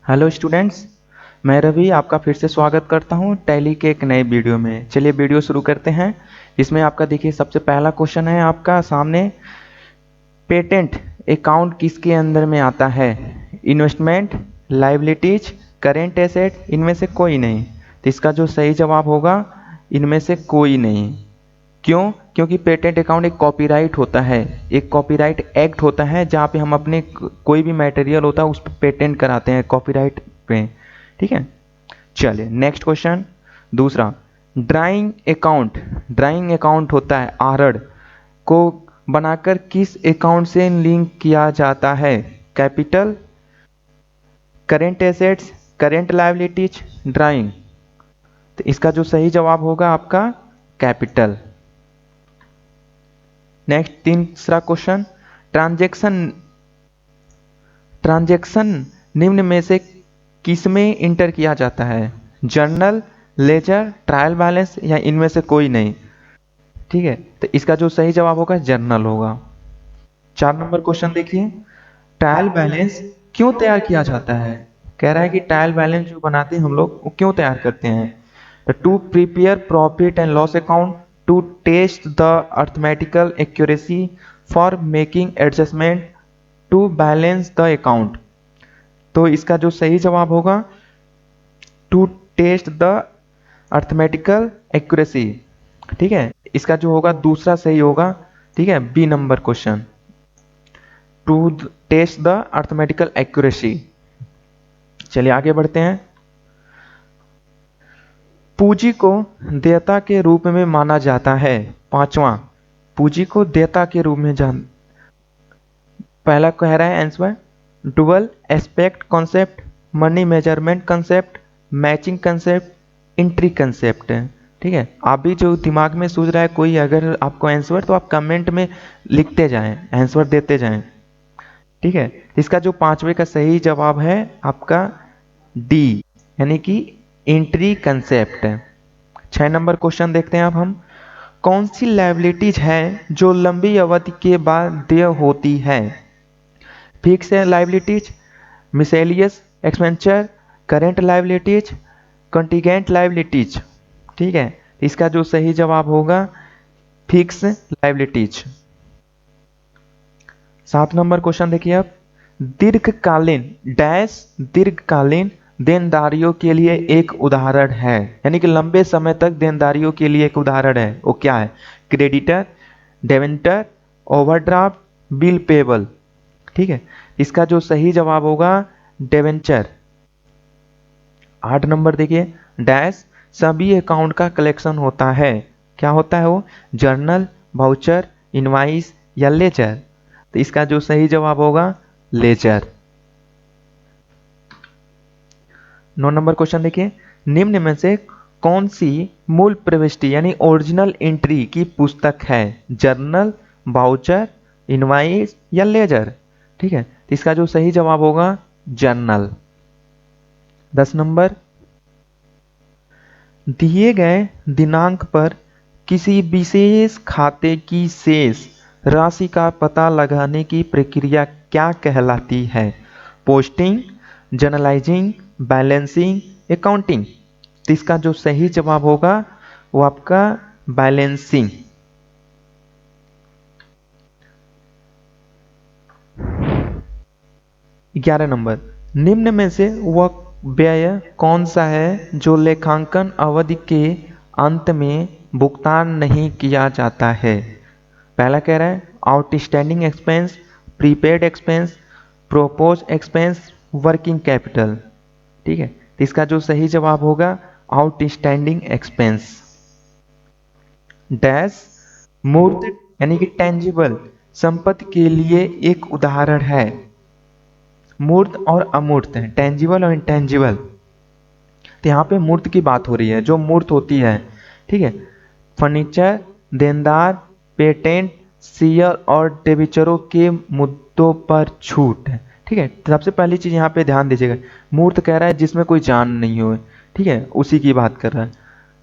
Hello students, मैं रवि आपका फिर से स्वागत करता हूं टैली के एक नए वीडियो में। चलिए वीडियो शुरू करते हैं। इसमें आपका देखिए सबसे पहला क्वेश्चन है आपका सामने, पेटेंट अकाउंट किसके अंदर में आता है? इन्वेस्टमेंट, लायबिलिटीज, करेंट एसेट, इनमें से कोई नहीं। तो इसका जो सही जवाब होगा इनमें से कोई नहीं। क्यों? क्योंकि पेटेंट अकाउंट एक कॉपीराइट होता है, एक कॉपीराइट एक्ट होता है जहाँ पे हम अपने कोई भी मटेरियल होता है उस पर पेटेंट कराते हैं कॉपीराइट पे। ठीक है, चलिए नेक्स्ट क्वेश्चन दूसरा। ड्राइंग अकाउंट होता है आहरण को बनाकर किस अकाउंट से लिंक किया जाता है? Capital, current assets, current liabilities, drawing. तो इसका जो सही जवाब होगा आपका कैपिटल। नेक्स्ट तीसरा क्वेश्चन, ट्रांजैक्शन ट्रांजैक्शन निम्न में से किसमें इंटर किया जाता है? जर्नल, लेजर, ट्रायल बैलेंस या इनमें से कोई नहीं। ठीक है, तो इसका जो सही जवाब होगा जर्नल होगा। 4 नंबर क्वेश्चन देखिए, ट्रायल बैलेंस क्यों तैयार किया जाता है? कह रहा है कि ट्रायल बैलेंस जो बनाते हैं हम लोग वो क्यों तैयार करते हैं? To prepare profit and loss account, to test the arithmetical accuracy, for making adjustment, to balance the account. तो इसका जो सही जवाब होगा to test the arithmetical accuracy. ठीक है, इसका जो होगा दूसरा सही होगा। ठीक है, B number question, to test the arithmetical accuracy. चलिए आगे बढ़ते हैं। पूंजी को देयता के रूप में माना जाता है। पांचवा, पूंजी को देयता के रूप में जान पहला कह रहा है answer dual aspect concept, money measurement concept, matching concept, entry concept. ठीक है, आप भी जो दिमाग में सूझ रहा है कोई अगर आपको आंसर, तो आप कमेंट में लिखते जाएं, आंसर देते जाएं। ठीक है, इसका जो पांचवे का सही जवाब है आपका डी, यानी कि एंट्री कंसेप्ट। 6 नंबर क्वेश्चन देखते हैं अब हम, कौन सी लायबिलिटीज है जो लंबी अवधि के बाद देय होती है? Fix liabilities, miscellaneous expenditure, current liabilities, contingent liabilities. ठीक है, इसका जो सही जवाब होगा फिक्स लायबिलिटीज। 7 नंबर क्वेश्चन देखिए आप, दीर्घकालीन देनदारियों के लिए एक उदाहरण है, यानी कि लंबे समय तक देनदारियों के लिए एक उदाहरण है, वो क्या है? Creditor, debenture, overdraft, bill payable. ठीक है, इसका जो सही जवाब होगा डेवेंचर। 8 नंबर देखिए, डैश सभी अकाउंट का कलेक्शन होता है, क्या होता है वो? जर्नल, वाउचर, इनवाइस या लेजर। तो इसका जो सही जवाब होगा लेजर। 9 नंबर क्वेश्चन देखिए, निम्न में से कौन सी मूल प्रविष्टि यानी ओरिजिनल एंट्री की पुस्तक है? जर्नल, वाउचर, इनवाइस या लेजर। ठीक है, तो इसका जो सही जवाब होगा जर्नल। 10 नंबर, दिए गए दिनांक पर किसी विशेष खाते की शेष राशि का पता लगाने की प्रक्रिया क्या कहलाती है? Posting, journalising, balancing, accounting. तो इसका जो सही जवाब होगा वो आपका बैलेंसिंग। 11 नंबर, निम्न में से वह व्यय कौन सा है जो लेखांकन अवधि के अंत में भुगतान नहीं किया जाता है? पहला कह रहा है outstanding expense, prepaid expense, propose expense, working capital. ठीक है, तो इसका जो सही जवाब होगा आउटस्टैंडिंग एक्सपेंस। डैश मूर्त यानी कि टेंजिबल संपत्ति के लिए एक उदाहरण है। मूर्त और अमूर्त है, टेंजिबल और इंटेंजिबल। तो यहाँ पे मूर्त की बात हो रही है, जो मूर्त होती है। ठीक है, फर्नीचर, देनदार, पेटेंट, शेयर और डेबिचरों के मुद्दों पर छूट है। ठीक है, तो सबसे पहली चीज यहाँ पे ध्यान दीजिएगा, मूर्त कह रहा है जिसमें कोई जान नहीं हो। ठीक है, उसी की बात कर रहा है।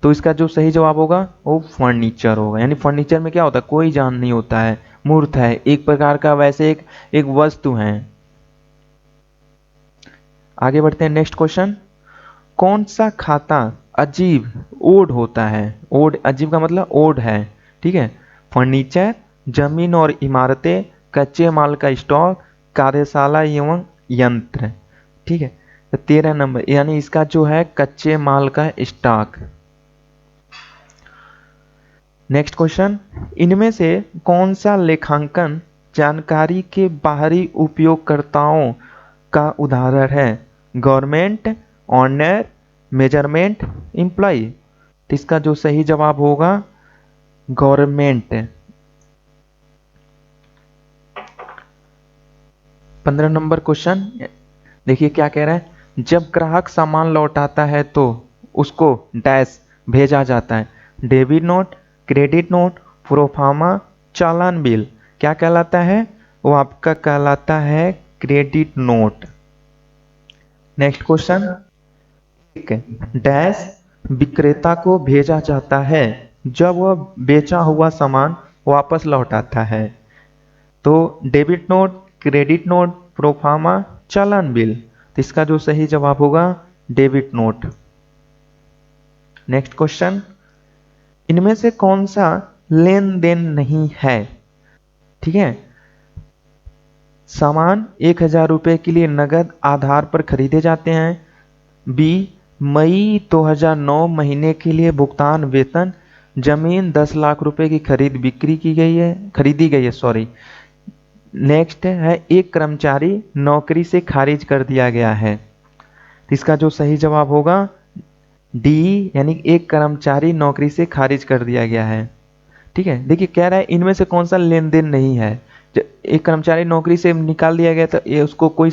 तो इसका जो सही जवाब होगा वो फर्नीचर होगा, यानी फर्नीचर में क्या होता है? कोई जान नहीं होता है, मूर्त है, एक प्रकार का वैसे एक वस्तु है। आगे बढ़ते हैं नेक्स्ट क्वेश्चन। कौन सा खाता अजीब ओड होता है? ओड, अजीब का मतलब ओड है, ठीक है। फर्नीचर, जमीन और इमारतें, कच्चे माल का स्टॉक, कार्यशाला एवं यंत्र, ठीक है। तो 13 नंबर यानी इसका जो है कच्चे माल का स्टॉक। नेक्स्ट क्वेश्चन, इनमें से कौन सा लेखांकन जानकारी के बाहरी उपयोगकर्ताओं का उदाहरण है? Government, owner, measurement, employ. तो इसका जो सही जवाब होगा गवर्नमेंट। 15 नंबर क्वेश्चन देखिए क्या कह रहा है। जब ग्राहक सामान लौटाता है तो उसको डैश भेजा जाता है? Debit note, credit note, proforma, चालान बिल। क्या कहलाता है? वो आपका कहलाता है credit note. Next question, dash विक्रेता को भेजा जाता है जब वह बेचा हुआ सामान वापस लौटाता है? तो debit note, credit note, proforma, चालान बिल। तो इसका जो सही जवाब होगा डेबिट नोट। नेक्स्ट क्वेश्चन, इनमें से कौन सा लेन देन नहीं है? ठीक है, सामान 1000 रुपये के लिए नगद आधार पर खरीदे जाते हैं। बी, मई 2009 महीने के लिए भुगतान वेतन, जमीन 10 लाख रुपए की खरीदी गई है सॉरी। नेक्स्ट है एक कर्मचारी नौकरी से खारिज कर दिया गया है। इसका जो सही जवाब होगा डी, यानी एक कर्मचारी नौकरी से खारिज कर दिया गया है। ठीक है, देखिए कह रहा है इनमें से कौन सा लेन देन नहीं है। एक कर्मचारी नौकरी से निकाल दिया गया तो ये उसको कोई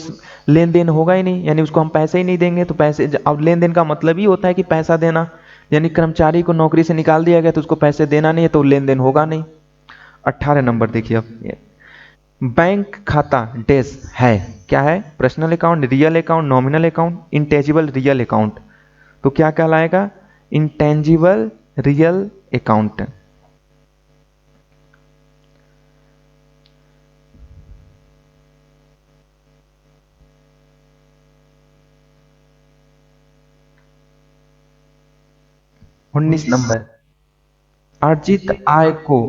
लेन देन होगा ही नहीं, यानी उसको हम पैसे ही नहीं देंगे। तो पैसे, अब लेन देन का मतलब ही होता है कि पैसा देना, यानी कर्मचारी को नौकरी से निकाल दिया गया तो उसको पैसे देना नहीं है, तो लेन देन होगा नहीं। 18 नंबर देखिए अब, बैंक खाता डैश है, क्या है? Personal account, real account, nominal account, intangible real account. तो क्या कहलाएगा? Intangible real account. उन्नीस नंबर, अर्जित आय को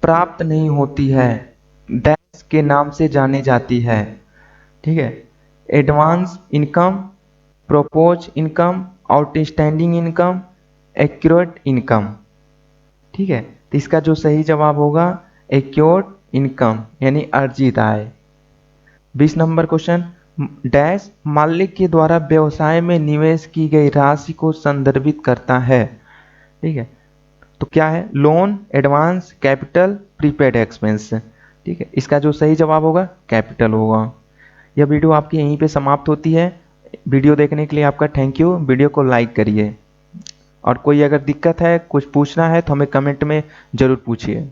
प्राप्त नहीं होती है डैश के नाम से जानी जाती है। ठीक है, advance income, propose income, outstanding income, accurate income. ठीक है, तो इसका जो सही जवाब होगा एक्यूरेट इनकम, यानी अर्जित आय। 20 नंबर क्वेश्चन, डैश मालिक के द्वारा व्यवसाय में निवेश की गई राशि को संदर्भित करता है। ठीक है, तो क्या है? Loan, advance, capital, prepaid expense. ठीक है, इसका जो सही जवाब होगा कैपिटल होगा। यह वीडियो आपकी यहीं पे समाप्त होती है। वीडियो देखने के लिए आपका थैंक यू। वीडियो को लाइक करिए और कोई अगर दिक्कत है, कुछ पूछना है तो हमें कमेंट में ज़रूर पूछिए।